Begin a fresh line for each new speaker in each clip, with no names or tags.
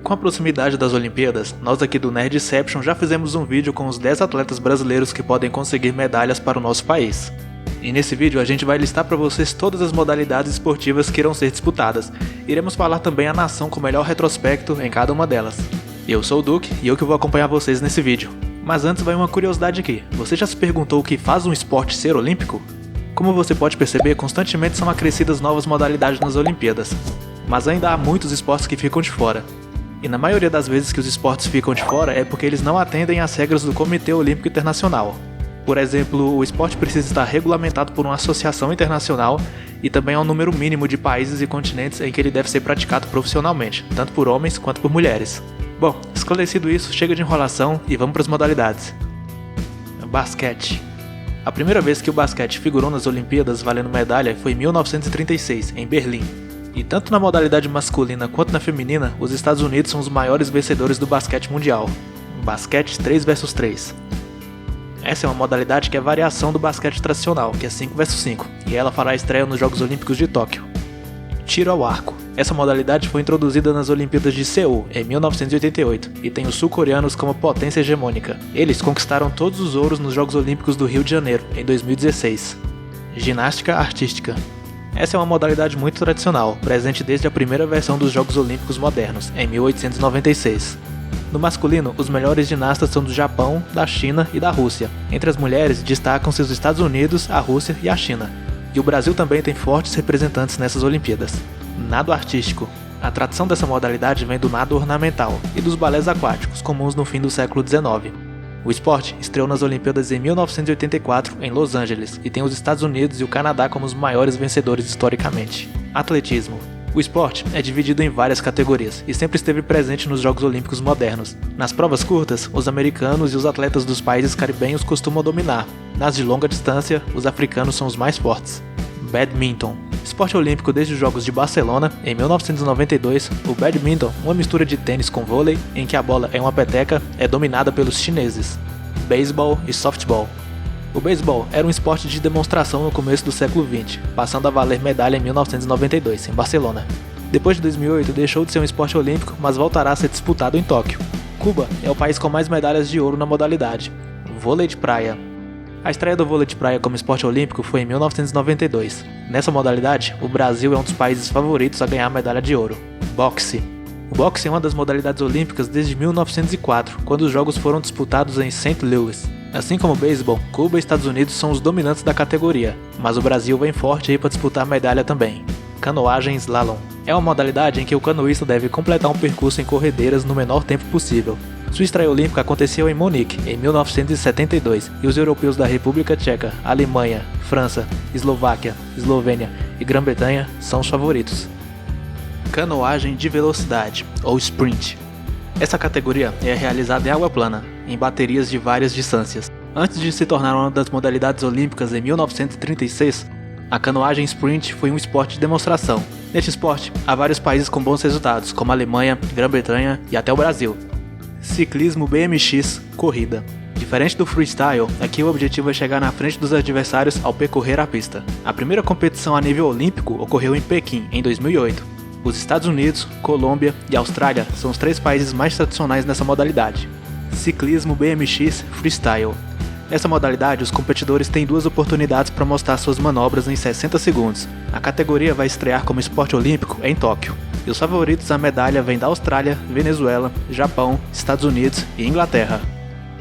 Com a proximidade das Olimpíadas, nós aqui do Nerdception já fizemos um vídeo com os 10 atletas brasileiros que podem conseguir medalhas para o nosso país. E nesse vídeo a gente vai listar para vocês todas as modalidades esportivas que irão ser disputadas. Iremos falar também a nação com o melhor retrospecto em cada uma delas. Eu sou o Duque e eu que vou acompanhar vocês nesse vídeo. Mas antes vai uma curiosidade aqui, você já se perguntou o que faz um esporte ser olímpico? Como você pode perceber, constantemente são acrescidas novas modalidades nas Olimpíadas. Mas ainda há muitos esportes que ficam de fora. E na maioria das vezes que os esportes ficam de fora é porque eles não atendem às regras do Comitê Olímpico Internacional. Por exemplo, o esporte precisa estar regulamentado por uma associação internacional e também há um número mínimo de países e continentes em que ele deve ser praticado profissionalmente, tanto por homens quanto por mulheres. Bom, esclarecido isso, chega de enrolação e vamos para as modalidades. Basquete. A primeira vez que o basquete figurou nas Olimpíadas valendo medalha foi em 1936, em Berlim. E tanto na modalidade masculina quanto na feminina, os Estados Unidos são os maiores vencedores do basquete mundial. Basquete 3 vs 3. Essa é uma modalidade que é variação do basquete tradicional, que é 5 vs 5, e ela fará estreia nos Jogos Olímpicos de Tóquio. Tiro ao arco. Essa modalidade foi introduzida nas Olimpíadas de Seul, em 1988, e tem os sul-coreanos como potência hegemônica. Eles conquistaram todos os ouros nos Jogos Olímpicos do Rio de Janeiro, em 2016. Ginástica artística. Essa é uma modalidade muito tradicional, presente desde a primeira versão dos Jogos Olímpicos modernos, em 1896. No masculino, os melhores ginastas são do Japão, da China e da Rússia. Entre as mulheres, destacam-se os Estados Unidos, a Rússia e a China. E o Brasil também tem fortes representantes nessas Olimpíadas. Nado artístico. A tradição dessa modalidade vem do nado ornamental e dos balés aquáticos, comuns no fim do século XIX. O esporte estreou nas Olimpíadas em 1984 em Los Angeles e tem os Estados Unidos e o Canadá como os maiores vencedores historicamente. Atletismo. O esporte é dividido em várias categorias e sempre esteve presente nos Jogos Olímpicos modernos. Nas provas curtas, os americanos e os atletas dos países caribenhos costumam dominar. Nas de longa distância, os africanos são os mais fortes. Badminton. Esporte olímpico desde os Jogos de Barcelona, em 1992, o badminton, uma mistura de tênis com vôlei, em que a bola é uma peteca, é dominada pelos chineses. Beisebol e softball. O beisebol era um esporte de demonstração no começo do século XX, passando a valer medalha em 1992, em Barcelona. Depois de 2008, deixou de ser um esporte olímpico, mas voltará a ser disputado em Tóquio. Cuba é o país com mais medalhas de ouro na modalidade. Vôlei de praia. A estreia do vôlei de praia como esporte olímpico foi em 1992. Nessa modalidade, o Brasil é um dos países favoritos a ganhar a medalha de ouro. Boxe. O boxe é uma das modalidades olímpicas desde 1904, quando os jogos foram disputados em St. Louis. Assim como o beisebol, Cuba e Estados Unidos são os dominantes da categoria, mas o Brasil vem forte aí para disputar a medalha também. Canoagem slalom. É uma modalidade em que o canoísta deve completar um percurso em corredeiras no menor tempo possível. Sua estreia olímpica aconteceu em Munique, em 1972, e os europeus da República Tcheca, Alemanha, França, Eslováquia, Eslovênia e Grã-Bretanha são os favoritos. Canoagem de velocidade, ou sprint. Essa categoria é realizada em água plana, em baterias de várias distâncias. Antes de se tornar uma das modalidades olímpicas em 1936, a canoagem sprint foi um esporte de demonstração. Neste esporte, há vários países com bons resultados, como a Alemanha, Grã-Bretanha e até o Brasil. Ciclismo BMX, corrida. Diferente do freestyle, aqui o objetivo é chegar na frente dos adversários ao percorrer a pista. A primeira competição a nível olímpico ocorreu em Pequim, em 2008. Os Estados Unidos, Colômbia e Austrália são os 3 países mais tradicionais nessa modalidade. Ciclismo BMX Freestyle. Nessa modalidade, os competidores têm 2 oportunidades para mostrar suas manobras em 60 segundos. A categoria vai estrear como esporte olímpico em Tóquio. E os favoritos à medalha vêm da Austrália, Venezuela, Japão, Estados Unidos e Inglaterra.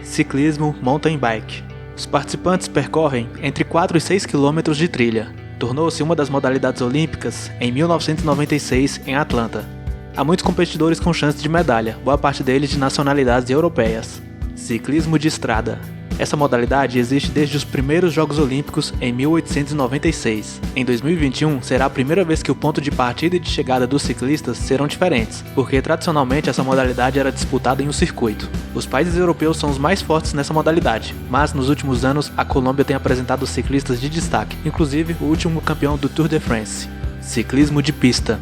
Ciclismo Mountain Bike. Os participantes percorrem entre 4 e 6 km de trilha. Tornou-se uma das modalidades olímpicas em 1996 em Atlanta. Há muitos competidores com chance de medalha, boa parte deles de nacionalidades europeias. Ciclismo de estrada. Essa modalidade existe desde os primeiros Jogos Olímpicos em 1896. Em 2021, será a primeira vez que o ponto de partida e de chegada dos ciclistas serão diferentes, porque tradicionalmente essa modalidade era disputada em um circuito. Os países europeus são os mais fortes nessa modalidade, mas nos últimos anos a Colômbia tem apresentado ciclistas de destaque, inclusive o último campeão do Tour de France. Ciclismo de pista.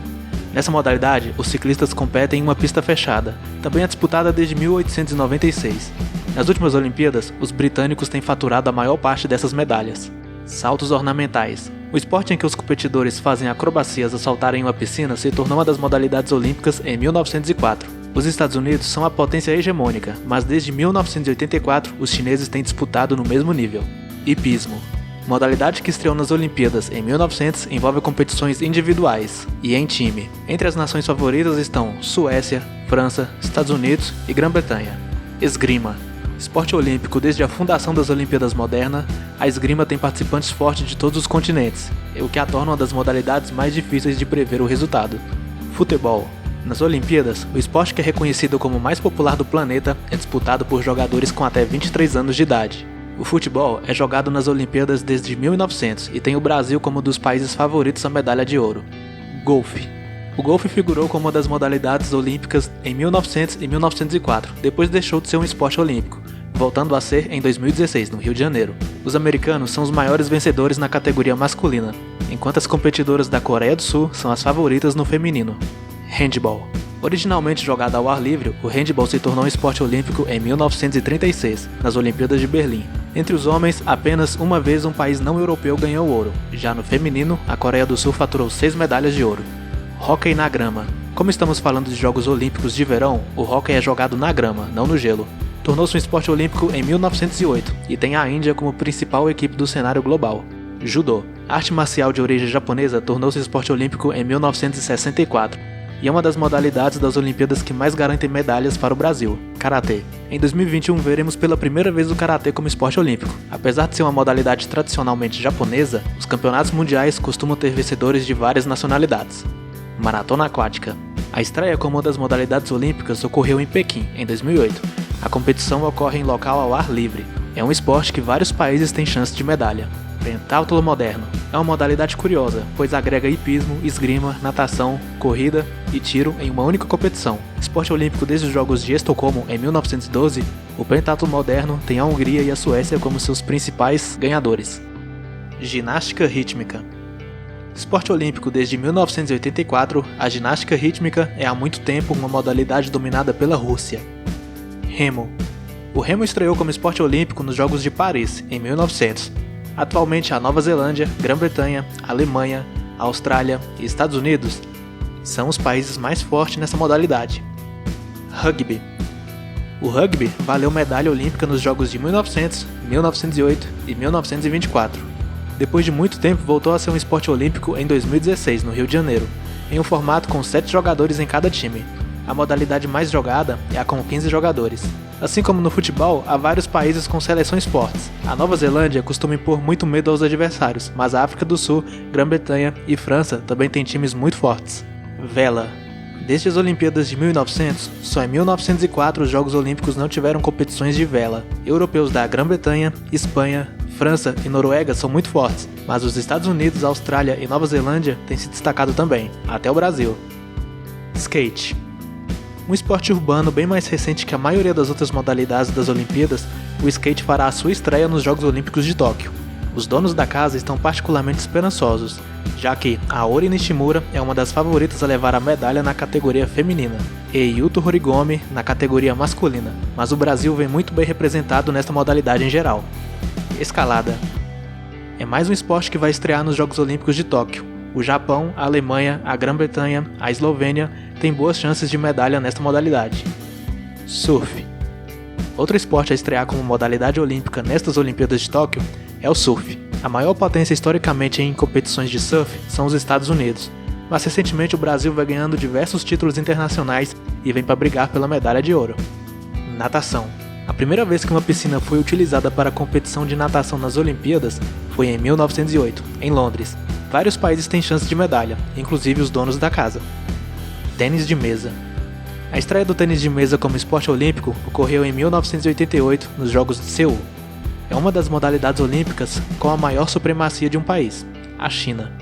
Nessa modalidade, os ciclistas competem em uma pista fechada, também é disputada desde 1896. Nas últimas Olimpíadas, os britânicos têm faturado a maior parte dessas medalhas. Saltos ornamentais. O esporte em que os competidores fazem acrobacias ao saltar em uma piscina se tornou uma das modalidades olímpicas em 1904. Os Estados Unidos são a potência hegemônica, mas desde 1984 os chineses têm disputado no mesmo nível. Hipismo. Modalidade que estreou nas Olimpíadas em 1900 envolve competições individuais e em time. Entre as nações favoritas estão Suécia, França, Estados Unidos e Grã-Bretanha. Esgrima. Esporte olímpico desde a fundação das Olimpíadas modernas, a esgrima tem participantes fortes de todos os continentes, o que a torna uma das modalidades mais difíceis de prever o resultado. Futebol. Nas Olimpíadas, o esporte que é reconhecido como o mais popular do planeta é disputado por jogadores com até 23 anos de idade. O futebol é jogado nas Olimpíadas desde 1900 e tem o Brasil como um dos países favoritos à medalha de ouro. Golfe. O golfe figurou como uma das modalidades olímpicas em 1900 e 1904, depois deixou de ser um esporte olímpico, voltando a ser em 2016, no Rio de Janeiro. Os americanos são os maiores vencedores na categoria masculina, enquanto as competidoras da Coreia do Sul são as favoritas no feminino. Handball. Originalmente jogado ao ar livre, o handball se tornou um esporte olímpico em 1936, nas Olimpíadas de Berlim. Entre os homens, apenas uma vez um país não europeu ganhou ouro. Já no feminino, a Coreia do Sul faturou 6 medalhas de ouro. Hóquei na grama. Como estamos falando de Jogos Olímpicos de verão, o hóquei é jogado na grama, não no gelo. Tornou-se um esporte olímpico em 1908 e tem a Índia como principal equipe do cenário global. Judô. A arte marcial de origem japonesa tornou-se esporte olímpico em 1964 e é uma das modalidades das Olimpíadas que mais garantem medalhas para o Brasil. Karatê. Em 2021 veremos pela primeira vez o Karatê como esporte olímpico. Apesar de ser uma modalidade tradicionalmente japonesa, os campeonatos mundiais costumam ter vencedores de várias nacionalidades. Maratona aquática. A estreia como uma das modalidades olímpicas ocorreu em Pequim, em 2008. A competição ocorre em local ao ar livre. É um esporte que vários países têm chance de medalha. Pentátulo moderno. É uma modalidade curiosa, pois agrega hipismo, esgrima, natação, corrida e tiro em uma única competição. Esporte olímpico desde os Jogos de Estocolmo em 1912, o pentátulo moderno tem a Hungria e a Suécia como seus principais ganhadores. Ginástica rítmica. Esporte olímpico desde 1984, a ginástica rítmica é há muito tempo uma modalidade dominada pela Rússia. Remo. O remo estreou como esporte olímpico nos Jogos de Paris, em 1900. Atualmente, a Nova Zelândia, Grã-Bretanha, Alemanha, Austrália e Estados Unidos são os países mais fortes nessa modalidade. Rugby. O rugby valeu medalha olímpica nos Jogos de 1900, 1908 e 1924. Depois de muito tempo, voltou a ser um esporte olímpico em 2016, no Rio de Janeiro, em um formato com 7 jogadores em cada time. A modalidade mais jogada é a com 15 jogadores. Assim como no futebol, há vários países com seleções fortes. A Nova Zelândia costuma impor muito medo aos adversários, mas a África do Sul, Grã-Bretanha e França também têm times muito fortes. Vela. Desde as Olimpíadas de 1900, só em 1904 os Jogos Olímpicos não tiveram competições de vela. Europeus da Grã-Bretanha, Espanha, França e Noruega são muito fortes, mas os Estados Unidos, Austrália e Nova Zelândia têm se destacado também, até o Brasil. Skate. Um esporte urbano bem mais recente que a maioria das outras modalidades das Olimpíadas, o skate fará a sua estreia nos Jogos Olímpicos de Tóquio. Os donos da casa estão particularmente esperançosos, já que a Ori Nishimura é uma das favoritas a levar a medalha na categoria feminina, e Yuto Horigome na categoria masculina, mas o Brasil vem muito bem representado nesta modalidade em geral. Escalada. É mais um esporte que vai estrear nos Jogos Olímpicos de Tóquio. O Japão, a Alemanha, a Grã-Bretanha, a Eslovênia têm boas chances de medalha nesta modalidade. Surf. Outro esporte a estrear como modalidade olímpica nestas Olimpíadas de Tóquio é o surf. A maior potência historicamente em competições de surf são os Estados Unidos, mas recentemente o Brasil vai ganhando diversos títulos internacionais e vem para brigar pela medalha de ouro. Natação. A primeira vez que uma piscina foi utilizada para a competição de natação nas Olimpíadas foi em 1908, em Londres. Vários países têm chance de medalha, inclusive os donos da casa. Tênis de mesa. A estreia do tênis de mesa como esporte olímpico ocorreu em 1988 nos Jogos de Seul. É uma das modalidades olímpicas com a maior supremacia de um país, a China.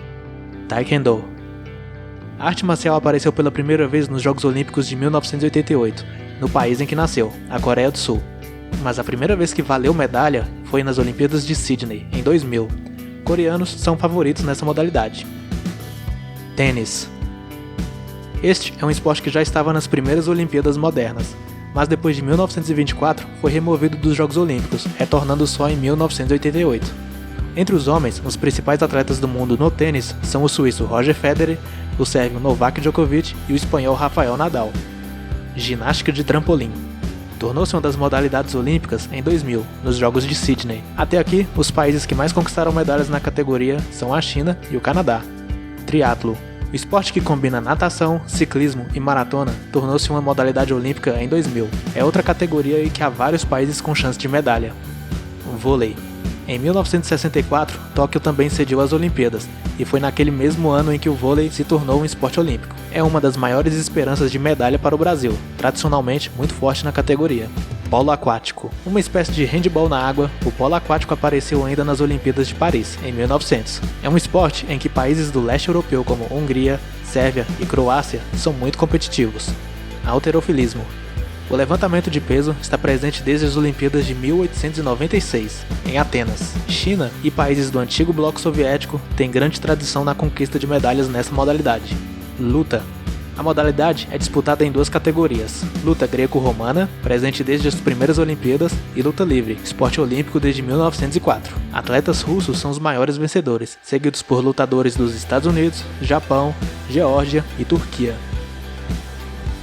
Taekwondo. A arte marcial apareceu pela primeira vez nos Jogos Olímpicos de 1988, no país em que nasceu, a Coreia do Sul. Mas a primeira vez que valeu medalha foi nas Olimpíadas de Sydney, em 2000. Coreanos são favoritos nessa modalidade. Tênis. Este é um esporte que já estava nas primeiras Olimpíadas modernas, mas depois de 1924 foi removido dos Jogos Olímpicos, retornando só em 1988. Entre os homens, os principais atletas do mundo no tênis são o suíço Roger Federer, o sérvio Novak Djokovic e o espanhol Rafael Nadal. Ginástica de trampolim. Tornou-se uma das modalidades olímpicas em 2000, nos Jogos de Sydney. Até aqui, os países que mais conquistaram medalhas na categoria são a China e o Canadá. Triatlo. O esporte que combina natação, ciclismo e maratona tornou-se uma modalidade olímpica em 2000. É outra categoria em que há vários países com chance de medalha. Vôlei. Em 1964, Tóquio também sediou as Olimpíadas, e foi naquele mesmo ano em que o vôlei se tornou um esporte olímpico. É uma das maiores esperanças de medalha para o Brasil, tradicionalmente muito forte na categoria. Polo aquático. Uma espécie de handball na água, o polo aquático apareceu ainda nas Olimpíadas de Paris, em 1900. É um esporte em que países do leste europeu como Hungria, Sérvia e Croácia são muito competitivos. Halterofilismo. O levantamento de peso está presente desde as Olimpíadas de 1896, em Atenas. China e países do antigo bloco soviético têm grande tradição na conquista de medalhas nessa modalidade. Luta. A modalidade é disputada em duas categorias: luta greco-romana, presente desde as primeiras Olimpíadas, e luta livre, esporte olímpico desde 1904. Atletas russos são os maiores vencedores, seguidos por lutadores dos Estados Unidos, Japão, Geórgia e Turquia.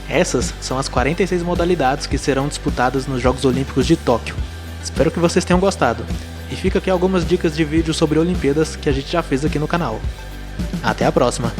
Essas são as 46 modalidades que serão disputadas nos Jogos Olímpicos de Tóquio. Espero que vocês tenham gostado. E fica aqui algumas dicas de vídeo sobre Olimpíadas que a gente já fez aqui no canal. Até a próxima!